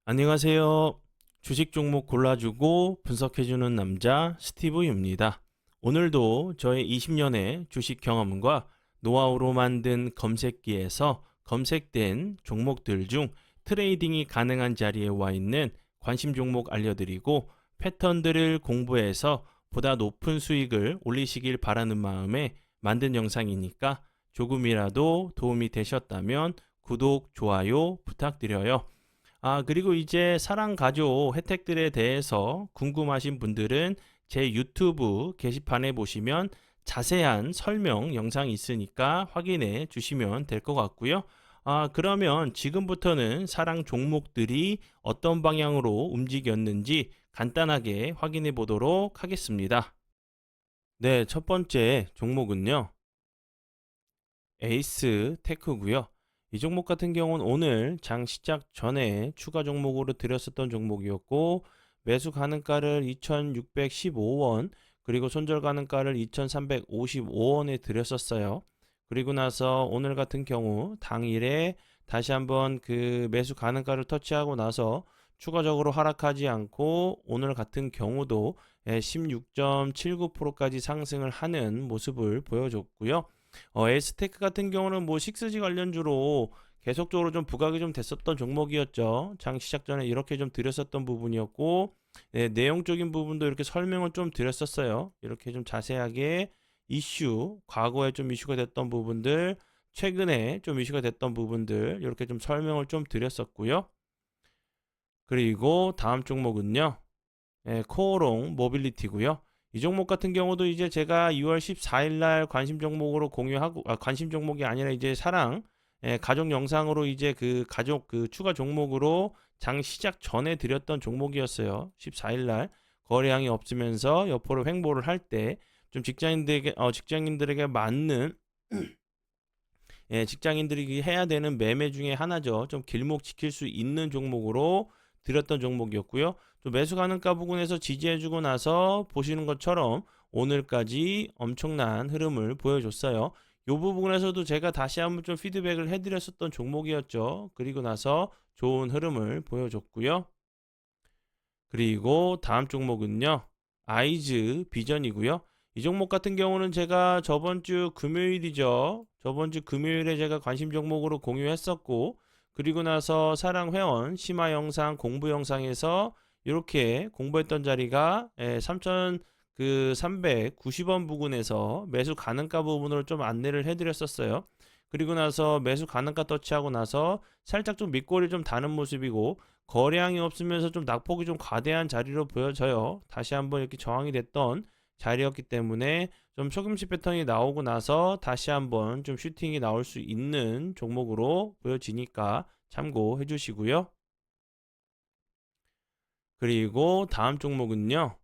안녕하세요. 주식 종목 골라주고 분석해주는 남자 스티브입니다. 오늘도 저의 20년의 주식 경험과 노하우로 만든 검색기에서 검색된 종목들 중 트레이딩이 가능한 자리에 와 있는 관심 종목 알려드리고 패턴들을 공부해서 보다 높은 수익을 올리시길 바라는 마음에 만든 영상이니까 조금이라도 도움이 되셨다면 구독, 좋아요 부탁드려요. 그리고 이제 사랑 가족 혜택들에 대해서 궁금하신 분들은 제 유튜브 게시판에 보시면 자세한 설명 영상이 있으니까 확인해 주시면 될 것 같고요. 그러면 지금부터는 사랑 종목들이 어떤 방향으로 움직였는지 간단하게 확인해 보도록 하겠습니다. 네, 첫 번째 종목은요. 에이스 테크고요. 이 종목 같은 경우는 오늘 장 시작 전에 추가 종목으로 드렸었던 종목이었고 매수 가능가를 2,615원 그리고 손절 가능가를 2,355원에 드렸었어요. 그리고 나서 오늘 같은 경우 당일에 다시 한번 그 매수 가능가를 터치하고 나서 추가적으로 하락하지 않고 오늘 같은 경우도 16.79%까지 상승을 하는 모습을 보여줬고요. 에스테크 같은 경우는 뭐 식스지 관련주로 계속적으로 좀 부각이 좀 됐었던 종목이었죠. 장 시작 전에 이렇게 좀 드렸었던 부분이었고, 내용적인 부분도 이렇게 설명을 좀 드렸었어요. 이렇게 좀 자세하게 과거에 좀 이슈가 됐던 부분들, 최근에 좀 이슈가 됐던 부분들, 이렇게 좀 설명을 좀 드렸었고요. 그리고 다음 종목은요. 코오롱 모빌리티고요. 이 종목 같은 경우도 이제 제가 2월 14일 날 관심 종목으로 공유하고 관심 종목이 아니라 이제 사랑 가족 영상으로 이제 그 가족 그 추가 종목으로 장 시작 전에 드렸던 종목이었어요. 14일 날 거래량이 없으면서 여포로 횡보를 할 때 좀 직장인들에게 맞는 직장인들이 해야 되는 매매 중에 하나죠. 좀 길목 지킬 수 있는 종목으로 드렸던 종목이었고요. 좀 매수 가능가 부근에서 지지해주고 나서 보시는 것처럼 오늘까지 엄청난 흐름을 보여줬어요. 이 부분에서도 제가 다시 한번 좀 피드백을 해드렸었던 종목이었죠. 그리고 나서 좋은 흐름을 보여줬고요. 그리고 다음 종목은요. 아이즈 비전이고요. 이 종목 같은 경우는 제가 저번 주 금요일이죠. 저번 주 금요일에 제가 관심 종목으로 공유했었고, 그리고 나서 사랑 회원 심화 영상 공부 영상에서 이렇게 공부했던 자리가 3,390원 부근에서 매수 가능가 부분으로 좀 안내를 해드렸었어요. 그리고 나서 매수 가능가 터치하고 나서 살짝 좀 밑꼬리 좀 다는 모습이고 거래량이 없으면서 좀 낙폭이 좀 과대한 자리로 보여져요. 다시 한번 이렇게 저항이 됐던 자리였기 때문에 좀 소금치 패턴이 나오고 나서 다시 한번 좀 슈팅이 나올 수 있는 종목으로 보여지니까 참고해 주시고요. 그리고 다음 종목은요.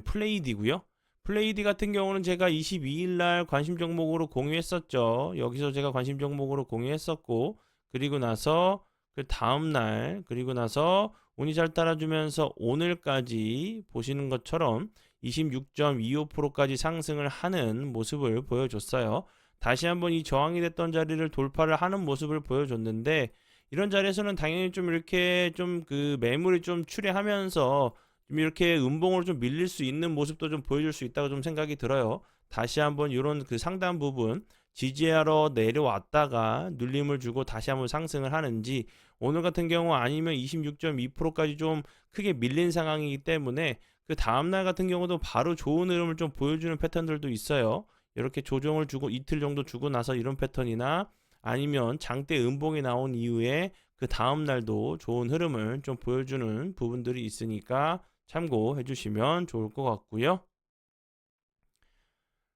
플레이디고요. 플레이디 같은 경우는 제가 22일 날 관심 종목으로 공유했었죠. 여기서 제가 관심 종목으로 공유했었고 그리고 나서 그 다음 날 그리고 나서 운이 잘 따라주면서 오늘까지 보시는 것처럼 26.25%까지 상승을 하는 모습을 보여줬어요. 다시 한번 이 저항이 됐던 자리를 돌파를 하는 모습을 보여줬는데 이런 자리에서는 당연히 좀 이렇게 좀 그 매물이 좀 출회하면서 좀 이렇게 음봉으로 좀 밀릴 수 있는 모습도 좀 보여줄 수 있다고 좀 생각이 들어요. 다시 한번 이런 그 상단 부분 지지하러 내려왔다가 눌림을 주고 다시 한번 상승을 하는지 오늘 같은 경우 아니면 26.2%까지 좀 크게 밀린 상황이기 때문에 그 다음날 같은 경우도 바로 좋은 흐름을 좀 보여주는 패턴들도 있어요. 이렇게 조정을 주고 이틀 정도 주고 나서 이런 패턴이나 아니면 장대 음봉이 나온 이후에 그 다음날도 좋은 흐름을 좀 보여주는 부분들이 있으니까 참고해 주시면 좋을 것 같고요.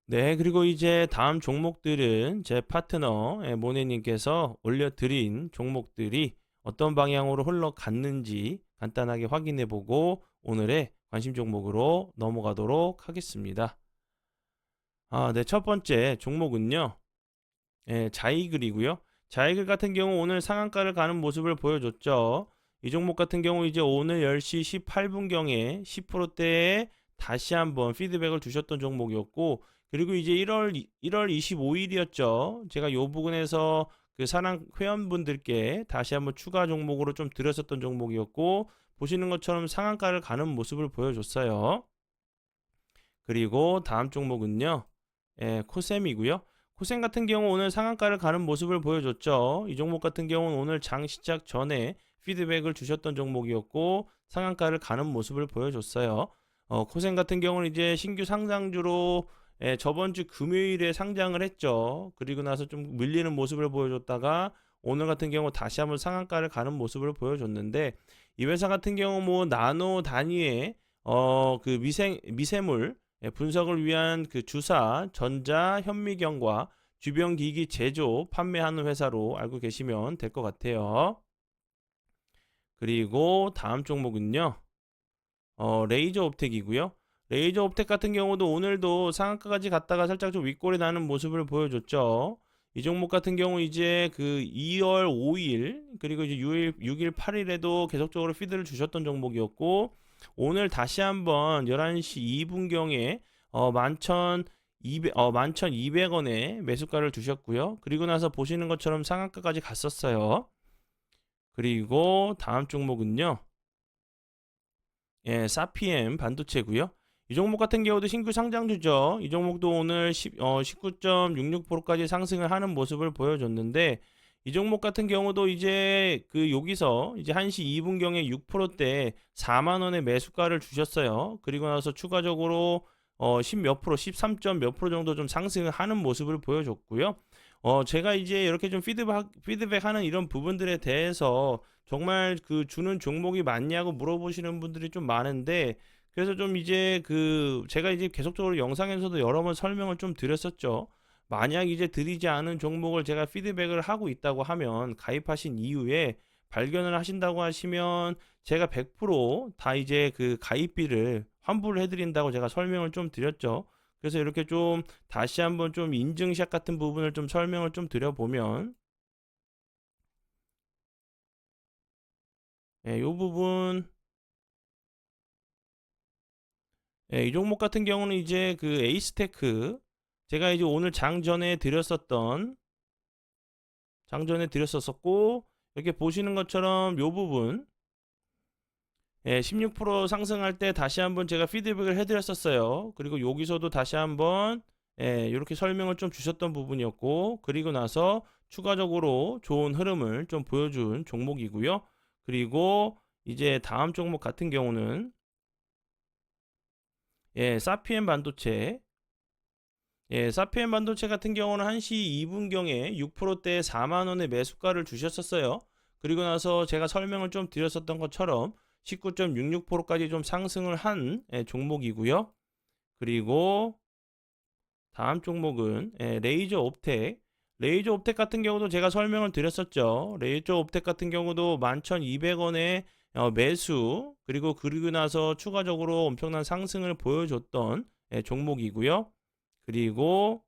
네, 그리고 이제 다음 종목들은 제 파트너 모네님께서 올려드린 종목들이 어떤 방향으로 흘러갔는지 간단하게 확인해 보고 오늘의 관심 종목으로 넘어가도록 하겠습니다. 네, 첫 번째 종목은요. 자이글이고요. 자이글 같은 경우 오늘 상한가를 가는 모습을 보여줬죠. 이 종목 같은 경우 이제 오늘 10시 18분경에 10%대에 다시 한번 피드백을 주셨던 종목이었고 그리고 이제 1월 25일이었죠. 제가 요 부분에서 그 사랑 회원분들께 다시 한번 추가 종목으로 좀 드렸었던 종목이었고, 보시는 것처럼 상한가를 가는 모습을 보여줬어요. 그리고 다음 종목은요, 코셈이고요. 코셈 같은 경우 오늘 상한가를 가는 모습을 보여줬죠. 이 종목 같은 경우는 오늘 장 시작 전에 피드백을 주셨던 종목이었고, 상한가를 가는 모습을 보여줬어요. 코셈 같은 경우는 이제 신규 상장주로 저번 주 금요일에 상장을 했죠. 그리고 나서 좀 밀리는 모습을 보여줬다가 오늘 같은 경우 다시 한번 상한가를 가는 모습을 보여줬는데, 이 회사 같은 경우 뭐 나노 단위의 그 미세물 분석을 위한 그 주사, 전자, 현미경과 주변기기 제조, 판매하는 회사로 알고 계시면 될 것 같아요. 그리고 다음 종목은요, 레이저 옵텍이고요. 레이저 옵텍 같은 경우도 오늘도 상한가까지 갔다가 살짝 좀 윗골이 나는 모습을 보여줬죠. 이 종목 같은 경우 이제 그 2월 5일 그리고 이제 6일 8일에도 계속적으로 피드를 주셨던 종목이었고, 오늘 다시 한번 11시 2분경에 11,200원에 매수가를 주셨고요. 그리고 나서 보시는 것처럼 상한가까지 갔었어요. 그리고 다음 종목은요, 사피엠 반도체고요. 이 종목 같은 경우도 신규 상장주죠. 이 종목도 오늘 19.66%까지 상승을 하는 모습을 보여줬는데, 이 종목 같은 경우도 이제 그 여기서 이제 1시 2분경에 6%대 4만 원의 매수가를 주셨어요. 그리고 나서 추가적으로 10 몇 프로, 13점 몇 프로 정도 좀 상승을 하는 모습을 보여줬고요. 제가 이제 이렇게 좀 피드백하는 이런 부분들에 대해서 정말 그 주는 종목이 맞냐고 물어보시는 분들이 좀 많은데, 그래서 좀 이제 그 제가 이제 계속적으로 영상에서도 여러 번 설명을 좀 드렸었죠. 만약 이제 드리지 않은 종목을 제가 피드백을 하고 있다고 하면, 가입하신 이후에 발견을 하신다고 하시면 제가 100%다 이제 그 가입비를 환불을 해드린다고 제가 설명을 좀 드렸죠. 그래서 이렇게 좀 다시 한번 좀 인증샷 같은 부분을 좀 설명을 좀 드려보면, 요 부분, 이 종목 같은 경우는 이제 그 에이스테크, 제가 이제 오늘 장전에 드렸었고, 이렇게 보시는 것처럼 요 부분, 16% 상승할 때 다시 한번 제가 피드백을 해드렸었어요. 그리고 여기서도 다시 한번 이렇게 설명을 좀 주셨던 부분이었고, 그리고 나서 추가적으로 좋은 흐름을 좀 보여준 종목이고요. 그리고 이제 다음 종목 같은 경우는 사피엔 반도체. 사피엔 반도체 같은 경우는 1시 2분경에 6%대 4만 원의 매수가를 주셨었어요. 그리고 나서 제가 설명을 좀 드렸었던 것처럼 19.66%까지 좀 상승을 한 종목이고요. 그리고 다음 종목은 레이저 옵텍. 레이저 옵텍 같은 경우도 제가 설명을 드렸었죠. 레이저 옵텍 같은 경우도 11,200원에 매수, 그리고 나서 추가적으로 엄청난 상승을 보여줬던 종목이고요. 그리고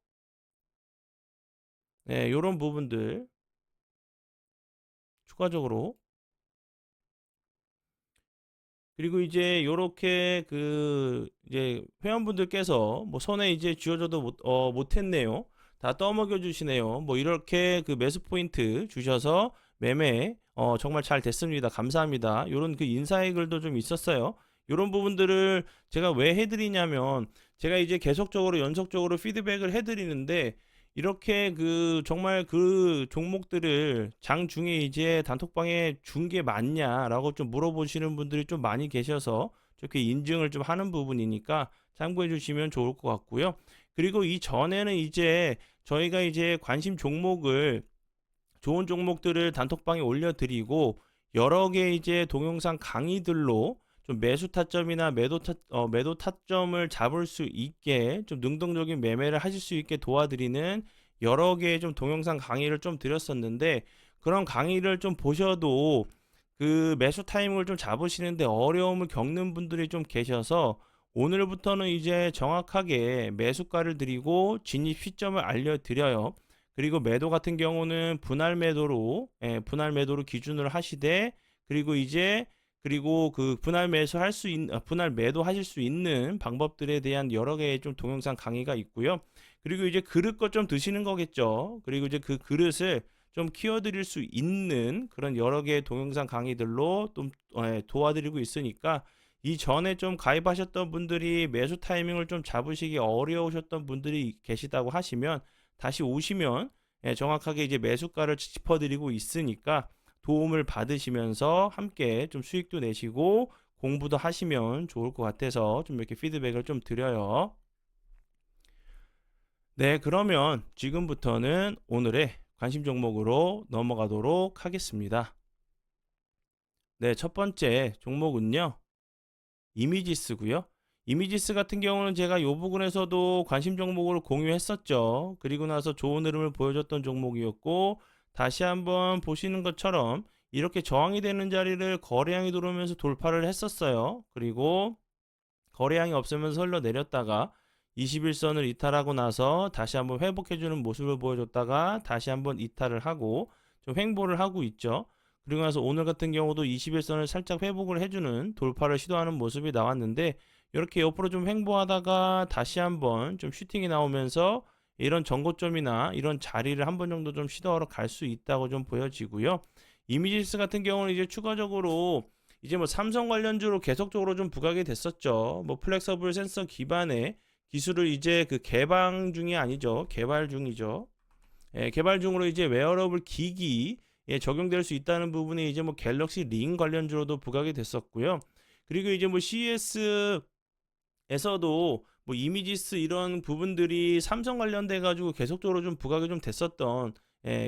요런 부분들 추가적으로, 그리고 이제 요렇게 그 이제 회원분들께서 뭐 손에 이제 쥐어줘도 못했네요. 다 떠먹여 주시네요. 뭐 이렇게 그 매수 포인트 주셔서 매매 정말 잘 됐습니다. 감사합니다. 요런 그 인사의 글도 좀 있었어요. 요런 부분들을 제가 왜 해드리냐면, 제가 이제 계속적으로 연속적으로 피드백을 해드리는데, 이렇게 그 정말 그 종목들을 장중에 이제 단톡방에 준 게 맞냐라고 좀 물어보시는 분들이 좀 많이 계셔서 이렇게 인증을 좀 하는 부분이니까 참고해 주시면 좋을 것 같고요. 그리고 이 전에는 이제 저희가 이제 관심 종목을, 좋은 종목들을 단톡방에 올려드리고, 여러 개 이제 동영상 강의들로 좀 매수 타점이나 매도 타점을 잡을 수 있게 좀 능동적인 매매를 하실 수 있게 도와드리는 여러 개의 좀 동영상 강의를 좀 드렸었는데, 그런 강의를 좀 보셔도 그 매수 타이밍을 좀 잡으시는데 어려움을 겪는 분들이 좀 계셔서, 오늘부터는 이제 정확하게 매수가를 드리고 진입 시점을 알려드려요. 그리고 매도 같은 경우는 분할 매도로 기준으로 하시되, 그리고 이제 그리고 그 분할 매도 하실 수 있는 방법들에 대한 여러 개의 좀 동영상 강의가 있고요. 그리고 이제 그릇 것 좀 드시는 거겠죠. 그리고 이제 그 그릇을 좀 키워드릴 수 있는 그런 여러 개의 동영상 강의들로 좀 도와드리고 있으니까, 이전에 좀 가입하셨던 분들이 매수 타이밍을 좀 잡으시기 어려우셨던 분들이 계시다고 하시면 다시 오시면 정확하게 이제 매수가를 짚어드리고 있으니까 도움을 받으시면서 함께 좀 수익도 내시고 공부도 하시면 좋을 것 같아서 좀 이렇게 피드백을 좀 드려요. 네, 그러면 지금부터는 오늘의 관심 종목으로 넘어가도록 하겠습니다. 네, 첫 번째 종목은요, 이미지스고요. 이미지스 같은 경우는 제가 요 부분에서도 관심 종목으로 공유했었죠. 그리고 나서 좋은 흐름을 보여줬던 종목이었고, 다시 한번 보시는 것처럼 이렇게 저항이 되는 자리를 거래량이 들어오면서 돌파를 했었어요. 그리고 거래량이 없으면서 흘러내렸다가 21선을 이탈하고 나서 다시 한번 회복해주는 모습을 보여줬다가 다시 한번 이탈을 하고 좀 횡보를 하고 있죠. 그리고 나서 오늘 같은 경우도 21선을 살짝 회복을 해주는 돌파를 시도하는 모습이 나왔는데, 이렇게 옆으로 좀 횡보하다가 다시 한번 좀 슈팅이 나오면서 이런 전고점이나 이런 자리를 한 번 정도 좀 시도하러 갈 수 있다고 좀 보여지고요. 이미지스 같은 경우는 이제 추가적으로 이제 뭐 삼성 관련주로 계속적으로 좀 부각이 됐었죠. 뭐 플렉서블 센서 기반의 기술을 이제 그 개방 중이 아니죠. 개발 중이죠. 개발 중으로 이제 웨어러블 기기에 적용될 수 있다는 부분이 이제 뭐 갤럭시 링 관련주로도 부각이 됐었고요. 그리고 이제 뭐 CES에서도 뭐 이미지스 이런 부분들이 삼성 관련돼 가지고 계속적으로 좀 부각이 좀 됐었던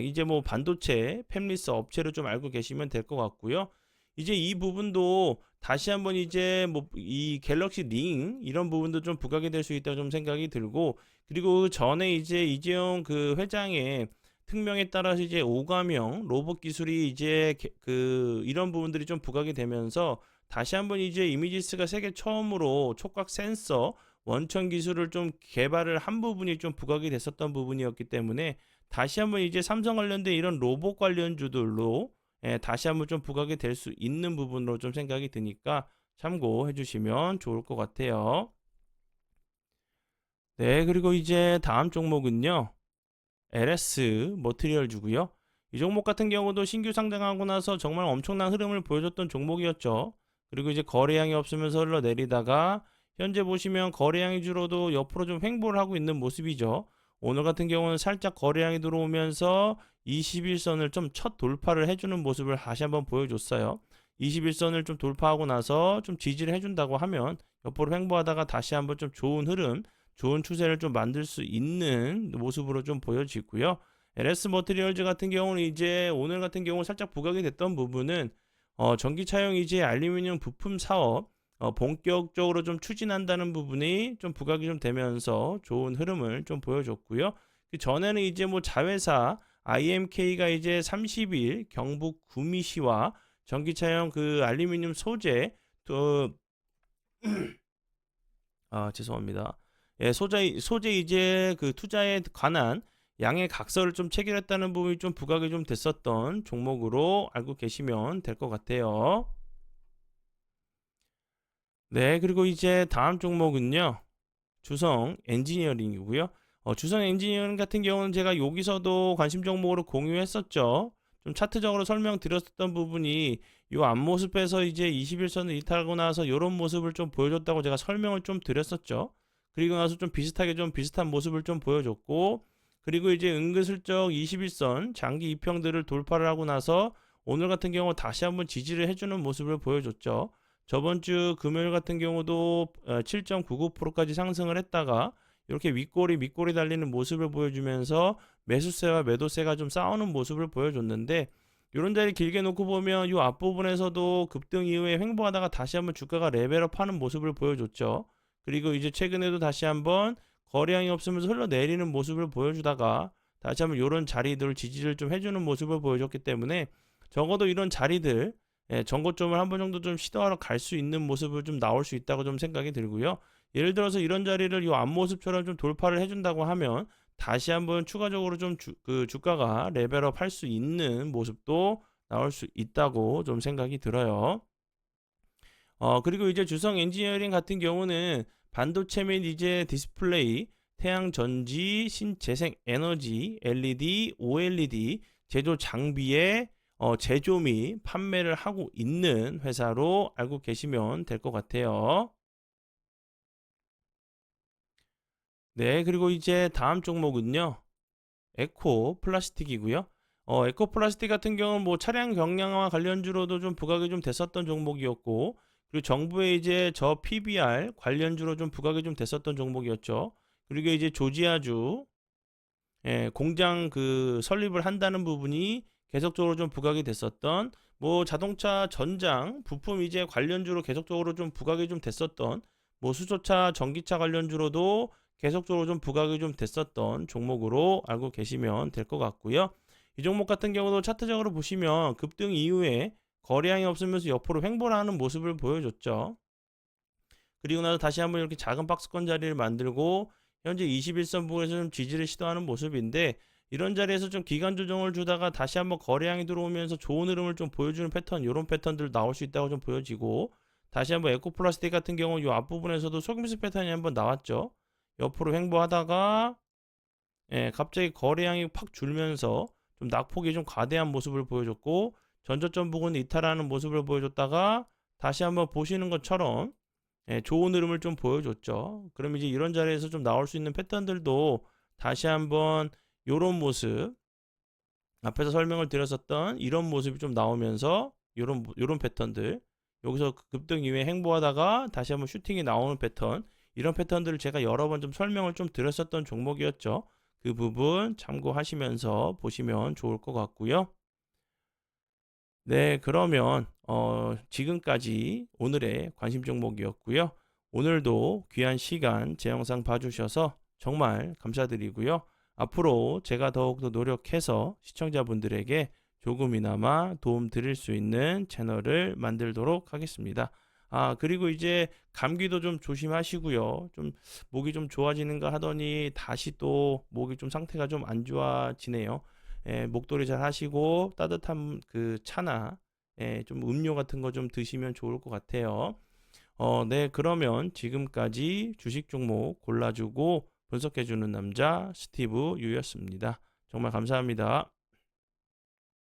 이제 뭐 반도체 팹리스 업체를 좀 알고 계시면 될 것 같고요. 이제 이 부분도 다시 한번 이제 뭐 이 갤럭시 링 이런 부분도 좀 부각이 될 수 있다고 좀 생각이 들고, 그리고 그 전에 이제 이재용 그 회장의 특명에 따라서 이제 오가명 로봇 기술이 이제 그 이런 부분들이 좀 부각이 되면서 다시 한번 이제 이미지스가 세계 처음으로 촉각 센서 원천 기술을 좀 개발을 한 부분이 좀 부각이 됐었던 부분이었기 때문에 다시 한번 이제 삼성 관련된 이런 로봇 관련주들로 다시 한번 좀 부각이 될 수 있는 부분으로 좀 생각이 드니까 참고해 주시면 좋을 것 같아요. 네, 그리고 이제 다음 종목은요, LS 머티리얼주고요. 이 종목 같은 경우도 신규 상장하고 나서 정말 엄청난 흐름을 보여줬던 종목이었죠. 그리고 이제 거래량이 없으면서 흘러내리다가 현재 보시면 거래량이 줄어도 옆으로 좀 횡보를 하고 있는 모습이죠. 오늘 같은 경우는 살짝 거래량이 들어오면서 21선을 좀 첫 돌파를 해주는 모습을 다시 한번 보여줬어요. 21선을 좀 돌파하고 나서 좀 지지를 해준다고 하면 옆으로 횡보하다가 다시 한번 좀 좋은 흐름, 좋은 추세를 좀 만들 수 있는 모습으로 좀 보여지고요. LS 머티리얼즈 같은 경우는 이제 오늘 같은 경우 살짝 부각이 됐던 부분은 전기차용 이제 알루미늄 부품 사업 본격적으로 좀 추진한다는 부분이 좀 부각이 좀 되면서 좋은 흐름을 좀 보여줬고요. 그 전에는 이제 뭐 자회사 IMK가 이제 30일 경북 구미시와 전기차용 그 알루미늄 소재 또 죄송합니다. 소재 이제 그 투자에 관한 양해 각서를 좀 체결했다는 부분이 좀 부각이 좀 됐었던 종목으로 알고 계시면 될 것 같아요. 네, 그리고 이제 다음 종목은요, 주성 엔지니어링이고요. 주성 엔지니어링 같은 경우는 제가 여기서도 관심 종목으로 공유했었죠. 좀 차트적으로 설명드렸었던 부분이 이 앞모습에서 이제 21선을 이탈하고 나서 이런 모습을 좀 보여줬다고 제가 설명을 좀 드렸었죠. 그리고 나서 좀 비슷하게 좀 비슷한 모습을 좀 보여줬고, 그리고 이제 은근슬쩍 21선 장기 이평들을 돌파를 하고 나서 오늘 같은 경우 다시 한번 지지를 해주는 모습을 보여줬죠. 저번 주 금요일 같은 경우도 7.99%까지 상승을 했다가 이렇게 밑꼬리 달리는 모습을 보여주면서 매수세와 매도세가 좀 싸우는 모습을 보여줬는데, 이런 자리 길게 놓고 보면 이 앞부분에서도 급등 이후에 횡보하다가 다시 한번 주가가 레벨업 하는 모습을 보여줬죠. 그리고 이제 최근에도 다시 한번 거래량이 없으면서 흘러내리는 모습을 보여주다가 다시 한번 이런 자리들 지지를 좀 해주는 모습을 보여줬기 때문에 적어도 이런 자리들 전고점을 한 번 정도 좀 시도하러 갈 수 있는 모습을 좀 나올 수 있다고 좀 생각이 들고요. 예를 들어서 이런 자리를 이 앞모습처럼 좀 돌파를 해준다고 하면 다시 한번 추가적으로 좀 주가가 레벨업 할 수 있는 모습도 나올 수 있다고 좀 생각이 들어요. 그리고 이제 주성 엔지니어링 같은 경우는 반도체 및 이제 디스플레이, 태양 전지, 신재생 에너지, LED, OLED 제조 장비의 제조 및 판매를 하고 있는 회사로 알고 계시면 될 것 같아요. 네, 그리고 이제 다음 종목은요. 에코 플라스틱이고요. 에코 플라스틱 같은 경우는 뭐 차량 경량화 관련주로도 좀 부각이 좀 됐었던 종목이었고, 그리고 정부의 이제 저 PBR 관련주로 좀 부각이 좀 됐었던 종목이었죠. 그리고 이제 조지아주 공장 그 설립을 한다는 부분이 계속적으로 좀 부각이 됐었던, 뭐 자동차 전장 부품 이제 관련주로 계속적으로 좀 부각이 좀 됐었던, 뭐 수소차 전기차 관련주로도 계속적으로 좀 부각이 좀 됐었던 종목으로 알고 계시면 될 것 같고요. 이 종목 같은 경우도 차트적으로 보시면 급등 이후에 거래량이 없으면서 옆으로 횡보를 하는 모습을 보여줬죠. 그리고 나서 다시 한번 이렇게 작은 박스권 자리를 만들고 현재 21선 부근에서 좀 지지를 시도하는 모습인데, 이런 자리에서 좀 기간 조정을 주다가 다시 한번 거래량이 들어오면서 좋은 흐름을 좀 보여주는 패턴, 이런 패턴들 나올 수 있다고 좀 보여지고, 다시 한번 에코플라스틱 같은 경우 이 앞부분에서도 속임수 패턴이 한번 나왔죠. 옆으로 횡보하다가 갑자기 거래량이 팍 줄면서 좀 낙폭이 좀 과대한 모습을 보여줬고, 전저점 부근 이탈하는 모습을 보여줬다가 다시 한번 보시는 것처럼 좋은 흐름을 좀 보여줬죠. 그럼 이제 이런 자리에서 좀 나올 수 있는 패턴들도 다시 한번 이런 모습, 앞에서 설명을 드렸었던 이런 모습이 좀 나오면서 요런 패턴들, 여기서 급등 이후에 행보하다가 다시 한번 슈팅이 나오는 패턴, 이런 패턴들을 제가 여러 번 좀 설명을 좀 드렸었던 종목이었죠. 그 부분 참고하시면서 보시면 좋을 것 같고요. 네, 그러면 지금까지 오늘의 관심 종목이었고요. 오늘도 귀한 시간 제 영상 봐주셔서 정말 감사드리고요. 앞으로 제가 더욱더 노력해서 시청자분들에게 조금이나마 도움 드릴 수 있는 채널을 만들도록 하겠습니다. 그리고 이제 감기도 좀 조심하시고요. 좀 목이 좀 좋아지는가 하더니 다시 또 목이 좀 상태가 좀 안 좋아지네요. 목도리 잘 하시고 따뜻한 그 차나 좀 음료 같은 거 좀 드시면 좋을 것 같아요. 네, 그러면 지금까지 주식 종목 골라주고 분석해주는 남자 스티브 유였습니다. 정말 감사합니다.